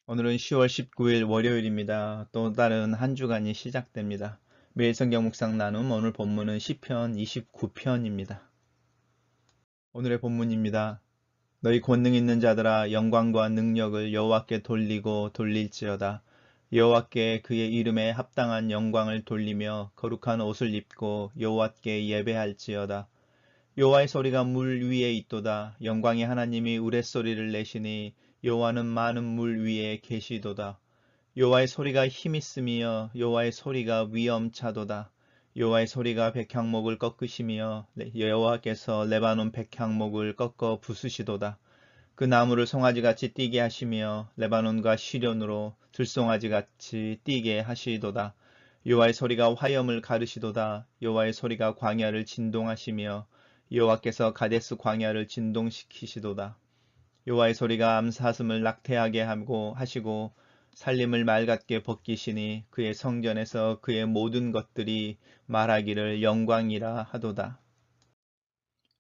오늘은 10월 19일 월요일입니다. 또 다른 한 주간이 시작됩니다. 매일 성경 묵상 나눔 오늘 본문은 시편 29편입니다. 오늘의 본문입니다. 너희 권능 있는 자들아 영광과 능력을 여호와께 돌리고 돌릴지어다. 여호와께 그의 이름에 합당한 영광을 돌리며 거룩한 옷을 입고 여호와께 예배할지어다. 여호와의 소리가 물 위에 있도다. 영광의 하나님이 우레소리를 내시니 여호와는 많은 물 위에 계시도다. 여호와의 소리가 힘있으며 여호와의 소리가 위엄차도다. 여호와의 소리가 백향목을 꺾으시며 여호와께서 레바논 백향목을 꺾어 부수시도다. 그 나무를 송아지같이 뛰게 하시며 레바논과 시련으로 들송아지같이 뛰게 하시도다. 여호와의 소리가 화염을 가르시도다. 여호와의 소리가 광야를 진동하시며 여호와께서 가데스 광야를 진동시키시도다. 여호와의 소리가 암사슴을 낙태하게 하시고 살림을 맑게 벗기시니 그의 성전에서 그의 모든 것들이 말하기를 영광이라 하도다.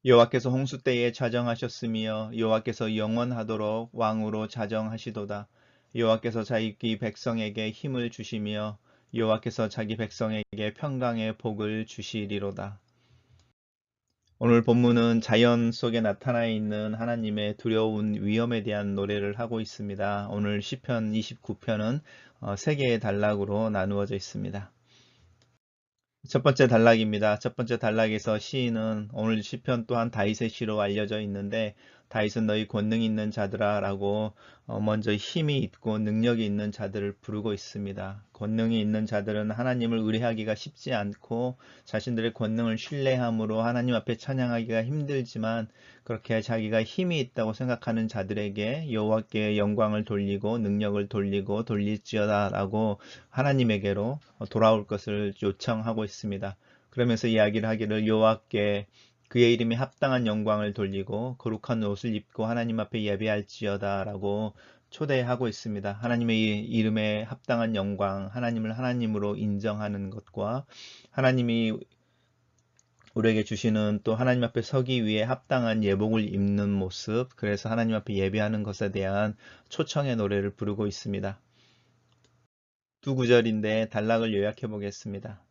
여호와께서 홍수 때에 자정하셨으며 여호와께서 영원하도록 왕으로 자정하시도다. 여호와께서 자기 백성에게 힘을 주시며 여호와께서 자기 백성에게 평강의 복을 주시리로다. 오늘 본문은 자연 속에 나타나 있는 하나님의 두려운 위험에 대한 노래를 하고 있습니다. 오늘 시편 29편은 세 개의 단락으로 나누어져 있습니다. 첫 번째 단락입니다. 첫 번째 단락에서 시인은 오늘 시편 또한 다윗의 시로 알려져 있는데 다윗은 너희 권능 있는 자들아 라고 먼저 힘이 있고 능력이 있는 자들을 부르고 있습니다. 권능이 있는 자들은 하나님을 의뢰하기가 쉽지 않고 자신들의 권능을 신뢰함으로 하나님 앞에 찬양하기가 힘들지만 그렇게 자기가 힘이 있다고 생각하는 자들에게 여호와께 영광을 돌리고 능력을 돌리고 돌릴지어다 라고 하나님에게로 돌아올 것을 요청하고 있습니다. 그러면서 이야기를 하기를 여호와께 그의 이름에 합당한 영광을 돌리고 거룩한 옷을 입고 하나님 앞에 예배할지어다 라고 초대하고 있습니다. 하나님의 이름에 합당한 영광, 하나님을 하나님으로 인정하는 것과 하나님이 우리에게 주시는 또 하나님 앞에 서기 위해 합당한 예복을 입는 모습, 그래서 하나님 앞에 예배하는 것에 대한 초청의 노래를 부르고 있습니다. 두 구절인데 단락을 요약해 보겠습니다.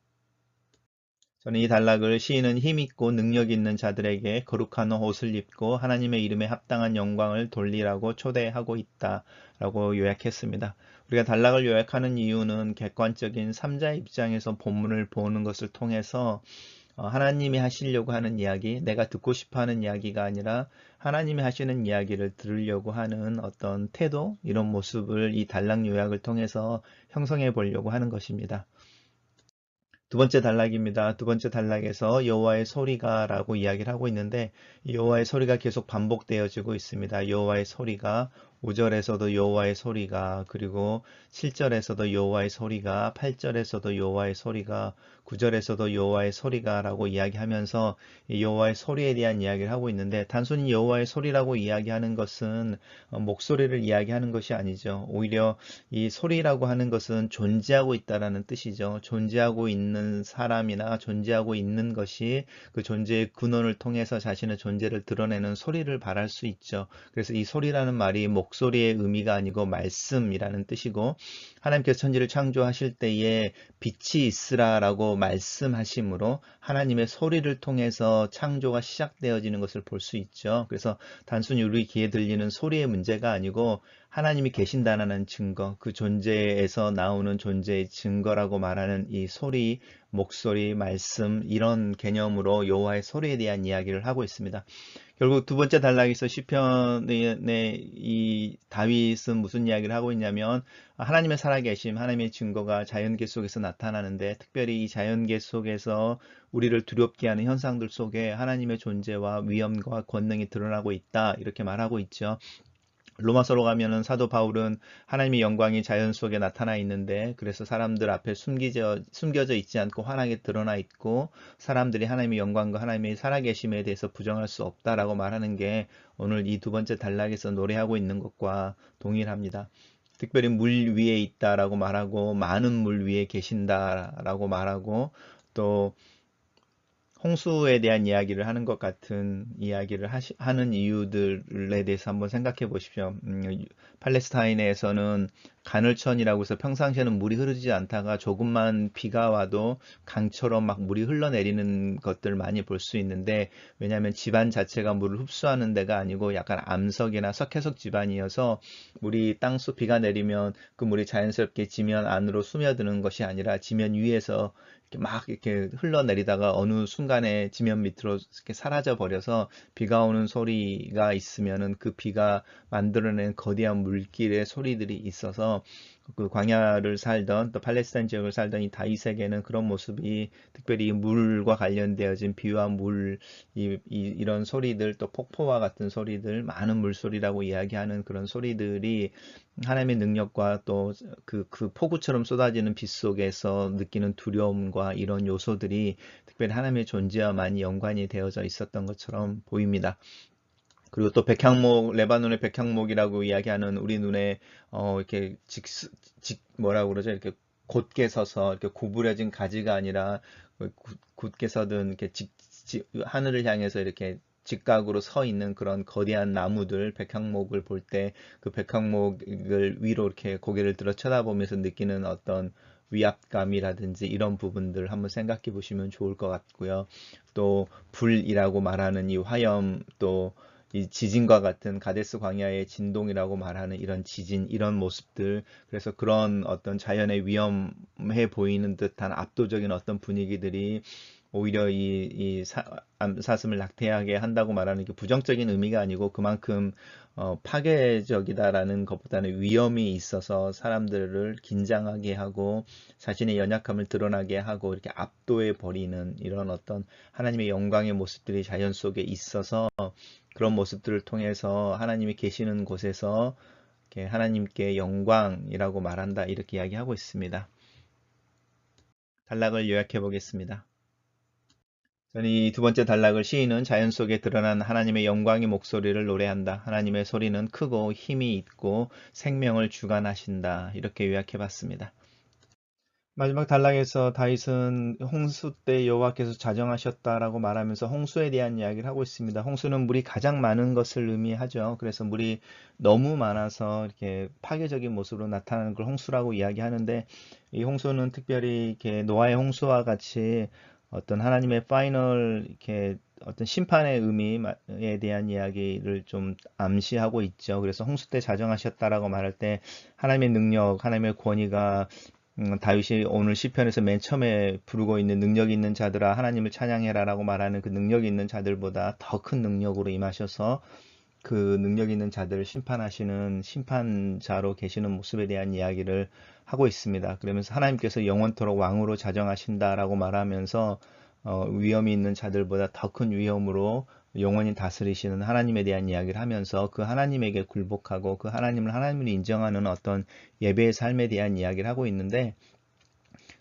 저는 이 단락을 시인은 힘있고 능력 있는 자들에게 거룩한 옷을 입고 하나님의 이름에 합당한 영광을 돌리라고 초대하고 있다라고 요약했습니다. 우리가 단락을 요약하는 이유는 객관적인 3자의 입장에서 본문을 보는 것을 통해서 하나님이 하시려고 하는 이야기, 내가 듣고 싶어 하는 이야기가 아니라 하나님이 하시는 이야기를 들으려고 하는 어떤 태도, 이런 모습을 이 단락 요약을 통해서 형성해 보려고 하는 것입니다. 두 번째 단락입니다. 두 번째 단락에서 여호와의 소리가 라고 이야기를 하고 있는데 여호와의 소리가 계속 반복되어지고 있습니다. 여호와의 소리가 5절에서도 여호와의 소리가 그리고 7절에서도 여호와의 소리가 8절에서도 여호와의 소리가 9절에서도 여호와의 소리가 라고 이야기하면서 여호와의 소리에 대한 이야기를 하고 있는데 단순히 여호와의 소리라고 이야기하는 것은 목소리를 이야기하는 것이 아니죠. 오히려 이 소리라고 하는 것은 존재하고 있다라는 뜻이죠. 존재하고 있는 사람이나 존재하고 있는 것이 그 존재의 근원을 통해서 자신의 존재를 드러내는 소리를 발할 수 있죠. 그래서 이 소리라는 말이 목소리의 의미가 아니고 말씀이라는 뜻이고 하나님께서 천지를 창조하실 때에 빛이 있으라라고 말씀하심으로 하나님의 소리를 통해서 창조가 시작되어지는 것을 볼 수 있죠. 그래서 단순히 우리 귀에 들리는 소리의 문제가 아니고 하나님이 계신다는 증거, 그 존재에서 나오는 존재의 증거라고 말하는 이 소리, 목소리, 말씀 이런 개념으로 여호와의 소리에 대한 이야기를 하고 있습니다. 결국 두 번째 단락에서 시편의 이 다윗은 무슨 이야기를 하고 있냐면 하나님의 살아계심, 하나님의 증거가 자연계 속에서 나타나는데 특별히 이 자연계 속에서 우리를 두렵게 하는 현상들 속에 하나님의 존재와 위엄과 권능이 드러나고 있다 이렇게 말하고 있죠. 로마서로 가면은 사도 바울은 하나님의 영광이 자연 속에 나타나 있는데 그래서 사람들 앞에 숨겨져 있지 않고 환하게 드러나 있고 사람들이 하나님의 영광과 하나님의 살아계심에 대해서 부정할 수 없다라고 말하는 게 오늘 이 두 번째 단락에서 노래하고 있는 것과 동일합니다. 특별히 물 위에 있다라고 말하고 많은 물 위에 계신다라고 말하고 또 홍수에 대한 이야기를 하는 것 같은 이야기를 하는 이유들에 대해서 한번 생각해 보십시오. 팔레스타인에서는 간헐천이라고 해서 평상시에는 물이 흐르지 않다가 조금만 비가 와도 강처럼 막 물이 흘러내리는 것들 많이 볼 수 있는데, 왜냐하면 지반 자체가 물을 흡수하는 데가 아니고 약간 암석이나 석회석 지반이어서 물이 땅속 비가 내리면 그 물이 자연스럽게 지면 안으로 스며드는 것이 아니라 지면 위에서 이렇게 막 이렇게 흘러내리다가 어느 순간에 지면 밑으로 이렇게 사라져 버려서, 비가 오는 소리가 있으면은 그 비가 만들어낸 거대한 물길의 소리들이 있어서, 그 광야를 살던 또 팔레스타인 지역을 살던 이 다윗에게는 그런 모습이, 특별히 물과 관련되어진 비와 물, 이런 소리들, 또 폭포와 같은 소리들, 많은 물소리라고 이야기하는 그런 소리들이 하나님의 능력과 또 그 폭우처럼 쏟아지는 빛 속에서 느끼는 두려움과 이런 요소들이 특별히 하나님의 존재와 많이 연관이 되어져 있었던 것처럼 보입니다. 그리고 또 백향목, 레바논의 백향목이라고 이야기하는, 우리 눈에 이렇게 뭐라고 그러죠? 이렇게 곧게 서서 이렇게 구부려진 가지가 아니라 굳게 서든 이렇게 하늘을 향해서 이렇게 직각으로 서 있는 그런 거대한 나무들, 백향목을 볼 때 그 백향목을 위로 이렇게 고개를 들어 쳐다보면서 느끼는 어떤 위압감이라든지 이런 부분들 한번 생각해 보시면 좋을 것 같고요. 또 불이라고 말하는 이 화염, 또 이 지진과 같은 가데스 광야의 진동이라고 말하는 이런 지진, 이런 모습들, 그래서 그런 어떤 자연의 위험해 보이는 듯한 압도적인 어떤 분위기들이 오히려 이 사슴을 낙태하게 한다고 말하는 게 부정적인 의미가 아니고, 그만큼 파괴적이다라는 것보다는 위험이 있어서 사람들을 긴장하게 하고 자신의 연약함을 드러나게 하고 이렇게 압도해 버리는 이런 어떤 하나님의 영광의 모습들이 자연 속에 있어서, 그런 모습들을 통해서 하나님이 계시는 곳에서 이렇게 하나님께 영광이라고 말한다, 이렇게 이야기하고 있습니다. 단락을 요약해 보겠습니다. 저는 이 두 번째 단락을, 시인은 자연 속에 드러난 하나님의 영광의 목소리를 노래한다. 하나님의 소리는 크고 힘이 있고 생명을 주관하신다. 이렇게 요약해 봤습니다. 마지막 단락에서 다윗은 홍수 때 여호와께서 자정하셨다라고 말하면서 홍수에 대한 이야기를 하고 있습니다. 홍수는 물이 가장 많은 것을 의미하죠. 그래서 물이 너무 많아서 이렇게 파괴적인 모습으로 나타나는 걸 홍수라고 이야기하는데, 이 홍수는 특별히 이렇게 노아의 홍수와 같이 어떤 하나님의 파이널 이렇게 어떤 심판의 의미에 대한 이야기를 좀 암시하고 있죠. 그래서 홍수 때 자정하셨다라고 말할 때 하나님의 능력, 하나님의 권위가, 다윗이 오늘 시편에서 맨 처음에 부르고 있는 능력 있는 자들아 하나님을 찬양해라라고 말하는 그 능력 있는 자들보다 더 큰 능력으로 임하셔서 그 능력 있는 자들을 심판하시는 심판자로 계시는 모습에 대한 이야기를 하고 있습니다. 그러면서 하나님께서 영원토록 왕으로 자정하신다라고 말하면서 위험이 있는 자들보다 더 큰 위험으로 영원히 다스리시는 하나님에 대한 이야기를 하면서 그 하나님에게 굴복하고 그 하나님을 하나님으로 인정하는 어떤 예배의 삶에 대한 이야기를 하고 있는데,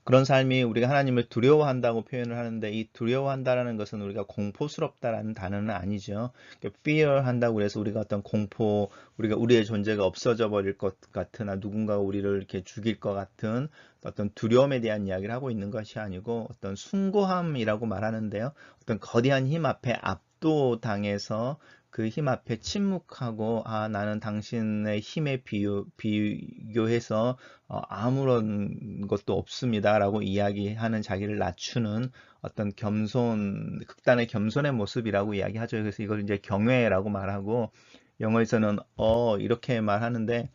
그런 삶이 우리가 하나님을 두려워한다고 표현을 하는데, 이 두려워한다라는 것은 우리가 공포스럽다라는 단어는 아니죠. fear 한다고 해서 우리가 어떤 공포, 우리가 우리의 존재가 없어져 버릴 것 같은, 누군가가 우리를 이렇게 죽일 것 같은 어떤 두려움에 대한 이야기를 하고 있는 것이 아니고, 어떤 숭고함이라고 말하는데요. 어떤 거대한 힘 앞에 압도당해서 그 힘 앞에 침묵하고, 나는 당신의 힘에 비교해서 아무런 것도 없습니다 라고 이야기하는, 자기를 낮추는 어떤 겸손, 극단의 겸손의 모습이라고 이야기하죠. 그래서 이걸 이제 경외라고 말하고, 영어에서는 이렇게 말하는데,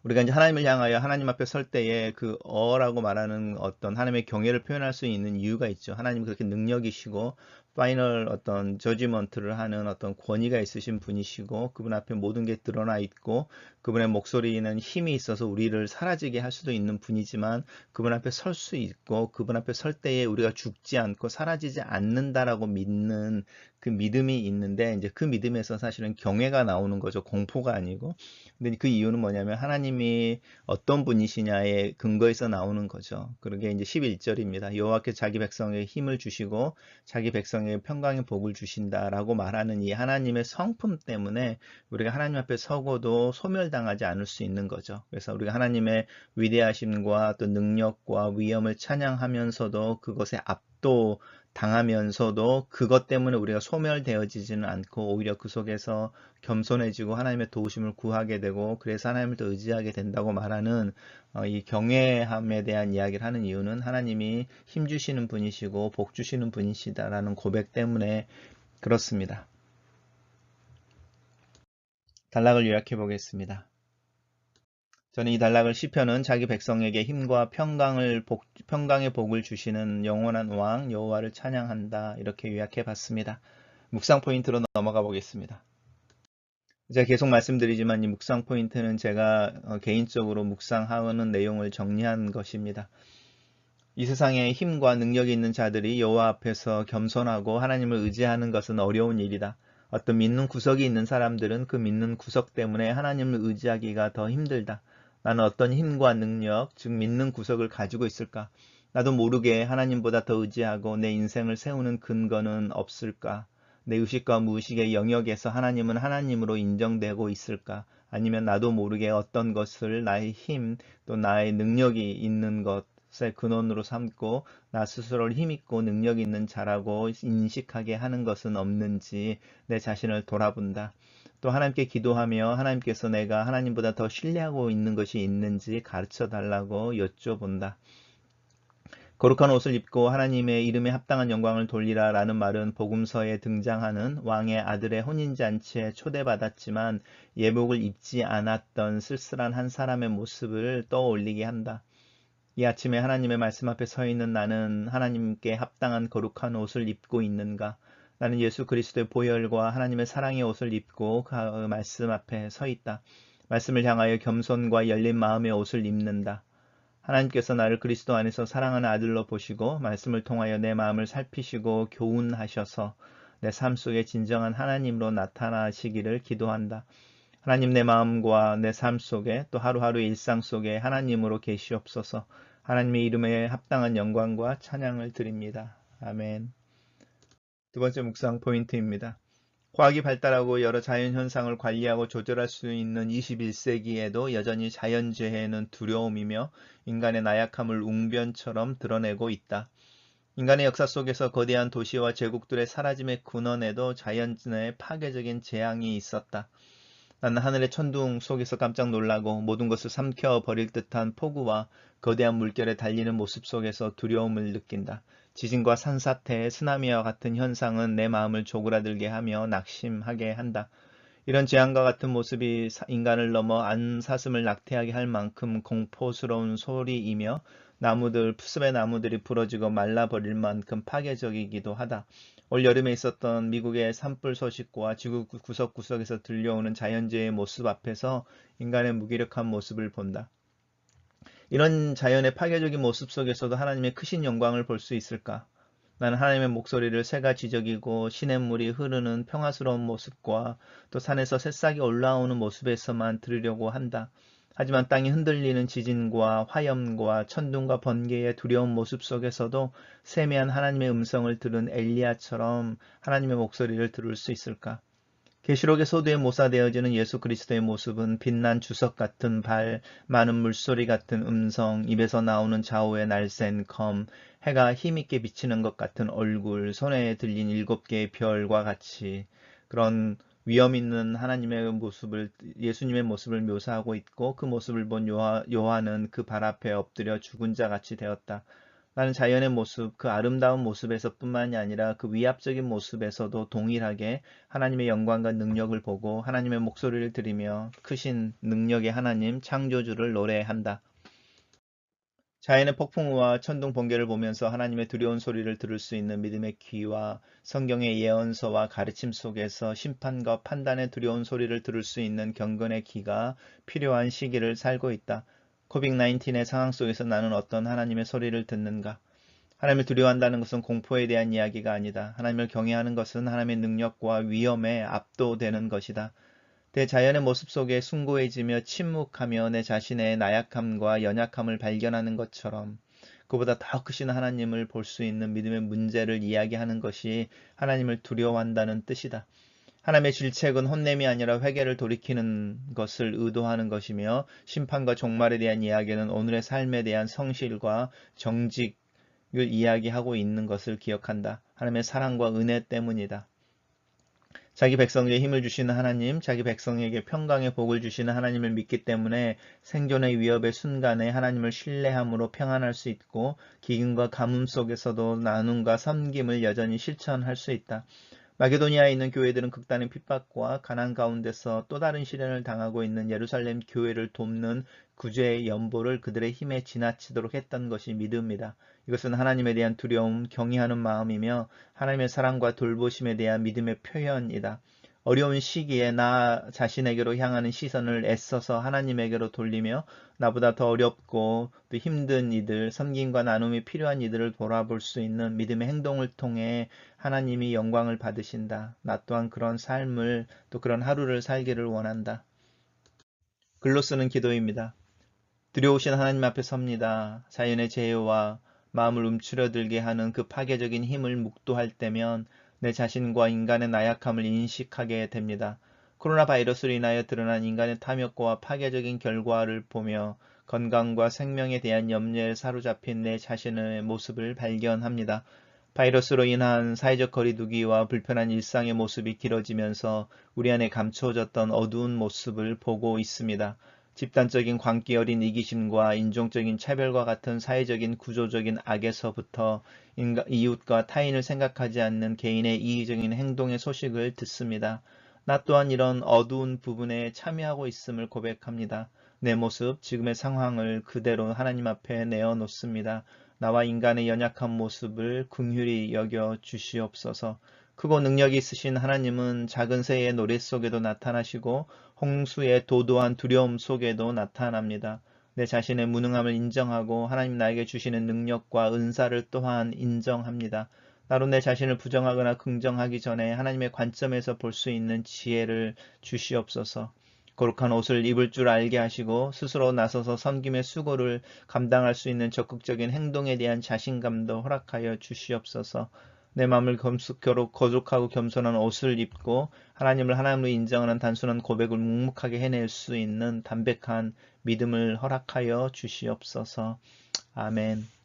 우리가 이제 하나님을 향하여 하나님 앞에 설 때에 그 어라고 말하는 어떤 하나님의 경외를 표현할 수 있는 이유가 있죠. 하나님이 그렇게 능력이시고 파이널 어떤 저지먼트를 하는 어떤 권위가 있으신 분이시고, 그분 앞에 모든 게 드러나 있고, 그분의 목소리는 힘이 있어서 우리를 사라지게 할 수도 있는 분이지만, 그분 앞에 설 수 있고 그분 앞에 설 때에 우리가 죽지 않고 사라지지 않는다라고 믿는 그 믿음이 있는데, 이제 그 믿음에서 사실은 경외가 나오는 거죠. 공포가 아니고. 근데 그 이유는 뭐냐면 하나님이 어떤 분이시냐의 근거에서 나오는 거죠. 그러게 이제 11절입니다. 여호와께서 자기 백성에게 힘을 주시고 자기 백성에게 평강의 복을 주신다라고 말하는 이 하나님의 성품 때문에 우리가 하나님 앞에 서고도 소멸당하지 않을 수 있는 거죠. 그래서 우리가 하나님의 위대하심과 또 능력과 위엄을 찬양하면서도 그것에 압도 당하면서도 그것 때문에 우리가 소멸되어지지는 않고 오히려 그 속에서 겸손해지고 하나님의 도우심을 구하게 되고 그래서 하나님을 더 의지하게 된다고 말하는 이 경외함에 대한 이야기를 하는 이유는 하나님이 힘 주시는 분이시고 복 주시는 분이시다라는 고백 때문에 그렇습니다. 단락을 요약해 보겠습니다. 저는 이 단락을 시편은 자기 백성에게 힘과 평강의 복을 주시는 영원한 왕 여호와를 찬양한다 이렇게 요약해 봤습니다. 묵상 포인트로 넘어가 보겠습니다. 제가 계속 말씀드리지만 이 묵상 포인트는 제가 개인적으로 묵상하는 내용을 정리한 것입니다. 이 세상에 힘과 능력이 있는 자들이 여호와 앞에서 겸손하고 하나님을 의지하는 것은 어려운 일이다. 어떤 믿는 구석이 있는 사람들은 그 믿는 구석 때문에 하나님을 의지하기가 더 힘들다. 나는 어떤 힘과 능력, 즉 믿는 구석을 가지고 있을까? 나도 모르게 하나님보다 더 의지하고 내 인생을 세우는 근거는 없을까? 내 의식과 무의식의 영역에서 하나님은 하나님으로 인정되고 있을까? 아니면 나도 모르게 어떤 것을 나의 힘, 또 나의 능력이 있는 것의 근원으로 삼고 나 스스로를 힘있고 능력 있는 자라고 인식하게 하는 것은 없는지 내 자신을 돌아본다. 또 하나님께 기도하며 하나님께서 내가 하나님보다 더 신뢰하고 있는 것이 있는지 가르쳐 달라고 여쭤본다. 거룩한 옷을 입고 하나님의 이름에 합당한 영광을 돌리라 라는 말은 복음서에 등장하는 왕의 아들의 혼인잔치에 초대받았지만 예복을 입지 않았던 쓸쓸한 한 사람의 모습을 떠올리게 한다. 이 아침에 하나님의 말씀 앞에 서 있는 나는 하나님께 합당한 거룩한 옷을 입고 있는가? 나는 예수 그리스도의 보혈과 하나님의 사랑의 옷을 입고 그 말씀 앞에 서 있다. 말씀을 향하여 겸손과 열린 마음의 옷을 입는다. 하나님께서 나를 그리스도 안에서 사랑하는 아들로 보시고 말씀을 통하여 내 마음을 살피시고 교훈하셔서 내 삶 속에 진정한 하나님으로 나타나시기를 기도한다. 하나님 내 마음과 내 삶 속에 또 하루하루 일상 속에 하나님으로 계시옵소서. 하나님의 이름에 합당한 영광과 찬양을 드립니다. 아멘. 두 번째 묵상 포인트입니다. 과학이 발달하고 여러 자연현상을 관리하고 조절할 수 있는 21세기에도 여전히 자연재해는 두려움이며 인간의 나약함을 웅변처럼 드러내고 있다. 인간의 역사 속에서 거대한 도시와 제국들의 사라짐의 근원에도 자연의 파괴적인 재앙이 있었다. 나는 하늘의 천둥 속에서 깜짝 놀라고 모든 것을 삼켜버릴 듯한 폭우와 거대한 물결에 달리는 모습 속에서 두려움을 느낀다. 지진과 산사태, 쓰나미와 같은 현상은 내 마음을 조그라들게 하며 낙심하게 한다. 이런 재앙과 같은 모습이 인간을 넘어 안사슴을 낙태하게 할 만큼 공포스러운 소리이며 푸습의 나무들이 부러지고 말라버릴 만큼 파괴적이기도 하다. 올 여름에 있었던 미국의 산불 소식과 지구 구석구석에서 들려오는 자연재해의 모습 앞에서 인간의 무기력한 모습을 본다. 이런 자연의 파괴적인 모습 속에서도 하나님의 크신 영광을 볼 수 있을까? 나는 하나님의 목소리를 새가 지저귀고 시냇물이 흐르는 평화스러운 모습과 또 산에서 새싹이 올라오는 모습에서만 들으려고 한다. 하지만 땅이 흔들리는 지진과 화염과 천둥과 번개의 두려운 모습 속에서도 세미한 하나님의 음성을 들은 엘리야처럼 하나님의 목소리를 들을 수 있을까? 계시록의 소두에 모사되어지는 예수 그리스도의 모습은 빛난 주석 같은 발, 많은 물소리 같은 음성, 입에서 나오는 좌우의 날쌘 검, 해가 힘있게 비치는 것 같은 얼굴, 손에 들린 7개의 별과 같이 그런 위험 있는 하나님의 모습을, 예수님의 모습을 묘사하고 있고 그 모습을 본 요한은 그 발 앞에 엎드려 죽은 자 같이 되었다. 나는 자연의 모습, 그 아름다운 모습에서 뿐만이 아니라 그 위압적인 모습에서도 동일하게 하나님의 영광과 능력을 보고 하나님의 목소리를 들으며 크신 능력의 하나님 창조주를 노래한다. 자연의 폭풍우와 천둥 번개를 보면서 하나님의 두려운 소리를 들을 수 있는 믿음의 귀와 성경의 예언서와 가르침 속에서 심판과 판단의 두려운 소리를 들을 수 있는 경건의 귀가 필요한 시기를 살고 있다. 코빅-19의 상황 속에서 나는 어떤 하나님의 소리를 듣는가? 하나님을 두려워한다는 것은 공포에 대한 이야기가 아니다. 하나님을 경외하는 것은 하나님의 능력과 위엄에 압도되는 것이다. 대자연의 모습 속에 숭고해지며 침묵하며 내 자신의 나약함과 연약함을 발견하는 것처럼 그보다 더 크신 하나님을 볼 수 있는 믿음의 문제를 이야기하는 것이 하나님을 두려워한다는 뜻이다. 하나님의 질책은 혼냄이 아니라 회개를 돌이키는 것을 의도하는 것이며 심판과 종말에 대한 이야기는 오늘의 삶에 대한 성실과 정직이 이야기하고 있는 것을 기억한다. 하나님의 사랑과 은혜 때문이다. 자기 백성에게 힘을 주시는 하나님, 자기 백성에게 평강의 복을 주시는 하나님을 믿기 때문에 생존의 위협의 순간에 하나님을 신뢰함으로 평안할 수 있고 기근과 가뭄 속에서도 나눔과 섬김을 여전히 실천할 수 있다. 마게도니아에 있는 교회들은 극단의 핍박과 가난 가운데서 또 다른 시련을 당하고 있는 예루살렘 교회를 돕는 구제의 연보를 그들의 힘에 지나치도록 했던 것이 믿음이다. 이것은 하나님에 대한 두려움, 경외하는 마음이며 하나님의 사랑과 돌보심에 대한 믿음의 표현이다. 어려운 시기에 나 자신에게로 향하는 시선을 애써서 하나님에게로 돌리며 나보다 더 어렵고 또 힘든 이들, 섬김과 나눔이 필요한 이들을 돌아볼 수 있는 믿음의 행동을 통해 하나님이 영광을 받으신다. 나 또한 그런 삶을 또 그런 하루를 살기를 원한다. 글로 쓰는 기도입니다. 두려우신 하나님 앞에 섭니다. 자연의 재해와 마음을 움츠러들게 하는 그 파괴적인 힘을 묵도할 때면 내 자신과 인간의 나약함을 인식하게 됩니다. 코로나 바이러스로 인하여 드러난 인간의 탐욕과 파괴적인 결과를 보며 건강과 생명에 대한 염려에 사로잡힌 내 자신의 모습을 발견합니다. 바이러스로 인한 사회적 거리두기와 불편한 일상의 모습이 길어지면서 우리 안에 감추어졌던 어두운 모습을 보고 있습니다. 집단적인 광기 어린 이기심과 인종적인 차별과 같은 사회적인 구조적인 악에서부터 이웃과 타인을 생각하지 않는 개인의 이기적인 행동의 소식을 듣습니다. 나 또한 이런 어두운 부분에 참여하고 있음을 고백합니다. 내 모습, 지금의 상황을 그대로 하나님 앞에 내어놓습니다. 나와 인간의 연약한 모습을 긍휼히 여겨 주시옵소서. 크고 능력이 있으신 하나님은 작은 새의 노래 속에도 나타나시고 홍수의 도도한 두려움 속에도 나타납니다. 내 자신의 무능함을 인정하고 하나님 나에게 주시는 능력과 은사를 또한 인정합니다. 나로 내 자신을 부정하거나 긍정하기 전에 하나님의 관점에서 볼 수 있는 지혜를 주시옵소서. 거룩한 옷을 입을 줄 알게 하시고 스스로 나서서 섬김의 수고를 감당할 수 있는 적극적인 행동에 대한 자신감도 허락하여 주시옵소서. 내 마음을 거룩하고 겸손한 옷을 입고 하나님을 하나님으로 인정하는 단순한 고백을 묵묵하게 해낼 수 있는 담백한 믿음을 허락하여 주시옵소서. 아멘.